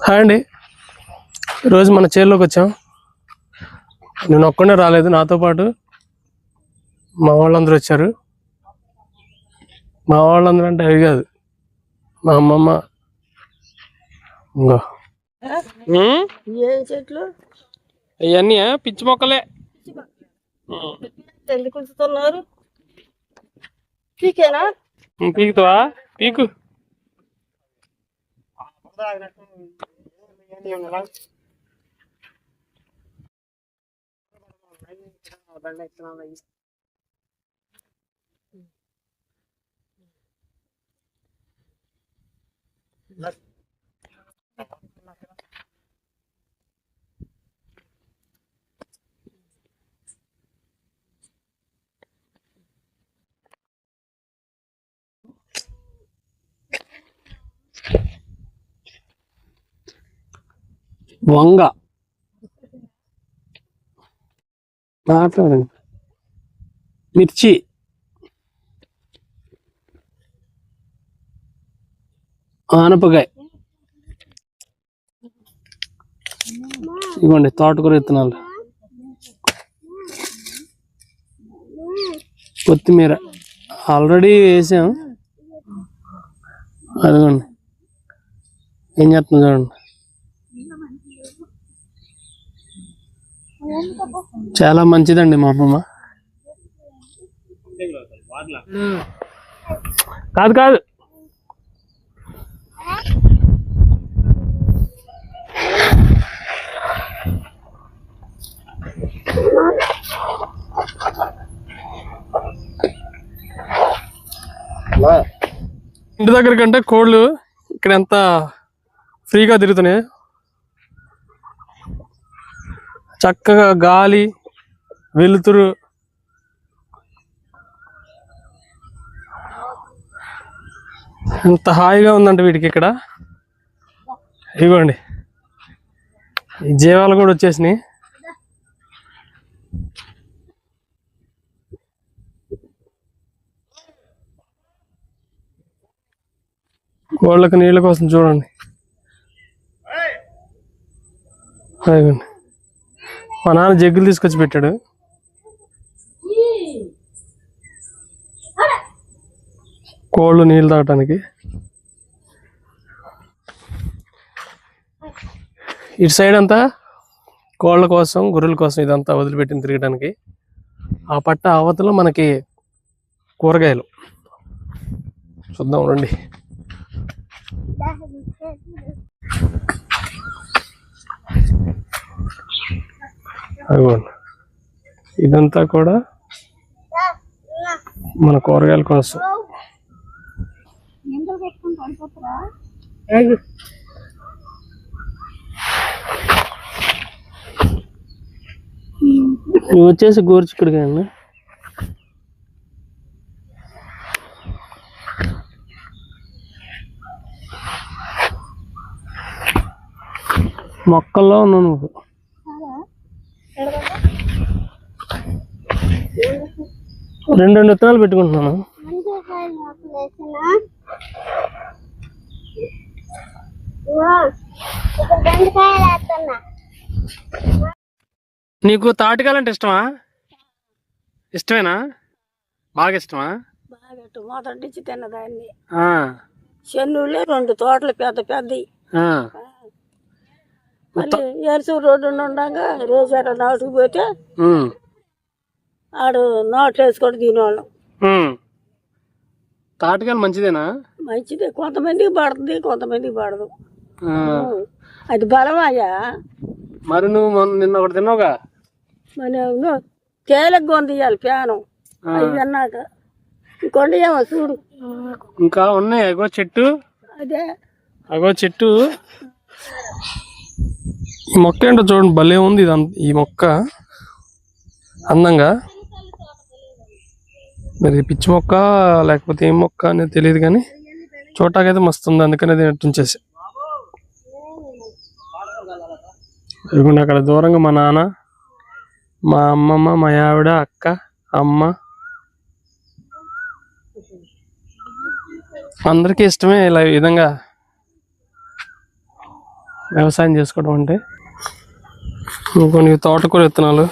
Hi అండి. ఈరోజు మన చేనులోకి వచ్చాం. నేను ఒక్కడే రాలేదు, నాతో పాటు మా వాళ్ళందరూ వచ్చారు. మా వాళ్ళందరూ అంటే అవి కాదు, మా అమ్మమ్మ. చెట్లు ఇవన్నీ పిచ్చి మొక్కలే. ఎందుకు ఉంచుతున్నారు? పీకేనా? పీకుతావా? పీకు. వంగ మాట్లాడండి. మిర్చి, ఆనపకాయ, ఇవ్వండి తోటకూర విత్తనాలు, కొత్తిమీర ఆల్రెడీ వేసాం. అదిగోండి ఏం చేస్తుంది చూడండి. చాలా మంచిదండి మా అమ్మమ్మ. కాదు కాదు ఇంటి దగ్గర కంటే కోళ్ళు ఇక్కడ ఎంత ఫ్రీగా తిరుగుతున్నాయి. చక్కగా గాలి, వెలుతురు, ఎంత హాయిగా ఉందంటే వీటికి ఇక్కడ. ఇవ్వండి ఈ జీవాలు కూడా వచ్చేసినాయి. కోళ్ళకి నీళ్ళ కోసం చూడండి. అదిగోండి మా నాన్న జగ్గులు తీసుకొచ్చి పెట్టాడు. కోళ్ళు నీళ్ళు తాగటానికి. ఇటు సైడ్ అంతా కోళ్ళ కోసం, గొర్రెల కోసం ఇదంతా వదిలిపెట్టింది తిరగడానికి. ఆ పట్ట అవతల మనకి కూరగాయలు చూద్దాం రండి. అదిగోండి ఇదంతా కూడా మన కూరగాయల కోసం. ఇవి వచ్చేసి గోరుచిక్కుడుకాయలు. మొక్కల్లో ఉన్నావు నువ్వు. రెండు విత్తనాలు పెట్టుకుంటున్నాను. నీకు తాటికాయలంటే ఇష్టమా? ఇష్టమేనా? బాగా ఇష్టమా? మొదటి తిన్నదాన్ని. చెన్నులే 2 తోటలు పెద్ద పెద్దవి. ఎరుసు రోడ్డు ఉండగా రేసార నాటుకుపోతే ఆడు నాట్లు వేసుకొని తినేవాళ్ళం. తాటికాయలు మంచిదేనా? మంచిదే, కొంతమందికి పడుతుంది, కొంతమందికి పడదు. అది బలమాయా. మరి నువ్వు నిన్న ఒకటి తిన్నావుగా. మరి తేలిక కొందియాలి ప్యానం అవి అన్నాక కొండయేమో చూడు. ఇంకా ఉన్నాయి. అగో చెట్టు, అదే అగో చెట్టు. ఈ మొక్క ఏంటో చూడండి, భలే ఉంది ఈ మొక్క అందంగా. మరి పిచ్చి మొక్క లేకపోతే ఏం మొక్క అనేది తెలియదు, కానీ చూడటాకైతే మస్తు ఉంది. అందుకని అది నట్టుంచేసి. ఇదిగోండి అక్కడ దూరంగా మా నాన్న, మా అమ్మమ్మ, మా ఆవిడ, అక్క, అమ్మ, అందరికీ ఇష్టమే ఇలా ఈ విధంగా వ్యవసాయం చేసుకోవడం అంటే. కొన్ని తోటకూర విత్తనాలు,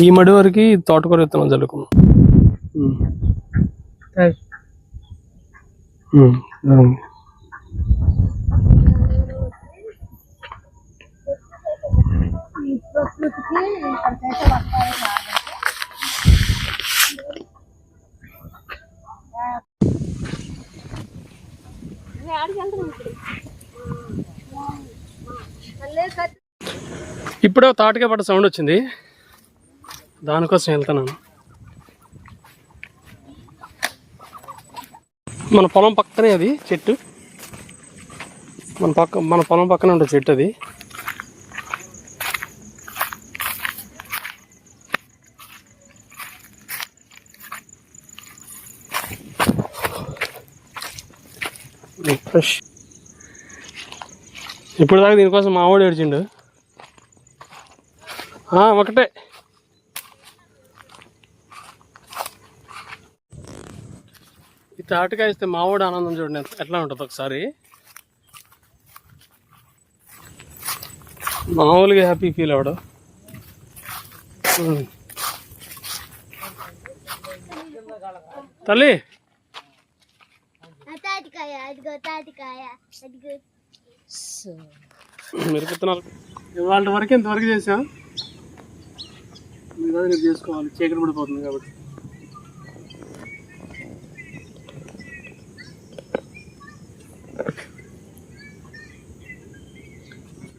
ఈ మడి వరకు తోటకూర విత్తనాలు చల్లుకున్నాం. ఇప్పుడే తాటికే పడ్డ సౌండ్ వచ్చింది, దానికోసం వెళ్తున్నాను. మన పొలం పక్కనే అది చెట్టు, మన పొలం పక్కనే ఉంటుంది చెట్టు అది. ఫ్రెష్. ఇప్పుడు దాకా దీనికోసం మా వాడు ఏడ్చిండు. ఒకటే ఈ తాటికాయ ఇస్తే మావాడు ఆనందం చూడండి ఎట్లా ఉంటుంది ఒకసారి. మామూలుగా హ్యాపీ ఫీల్ అవడు. తల్లి మిరపత్తనాలు ఇవాళ వరకు ఇంతవరకు చేసాం. మీరు రేపు చేసుకోవాలి, చీకటి పడిపోతుంది కాబట్టి.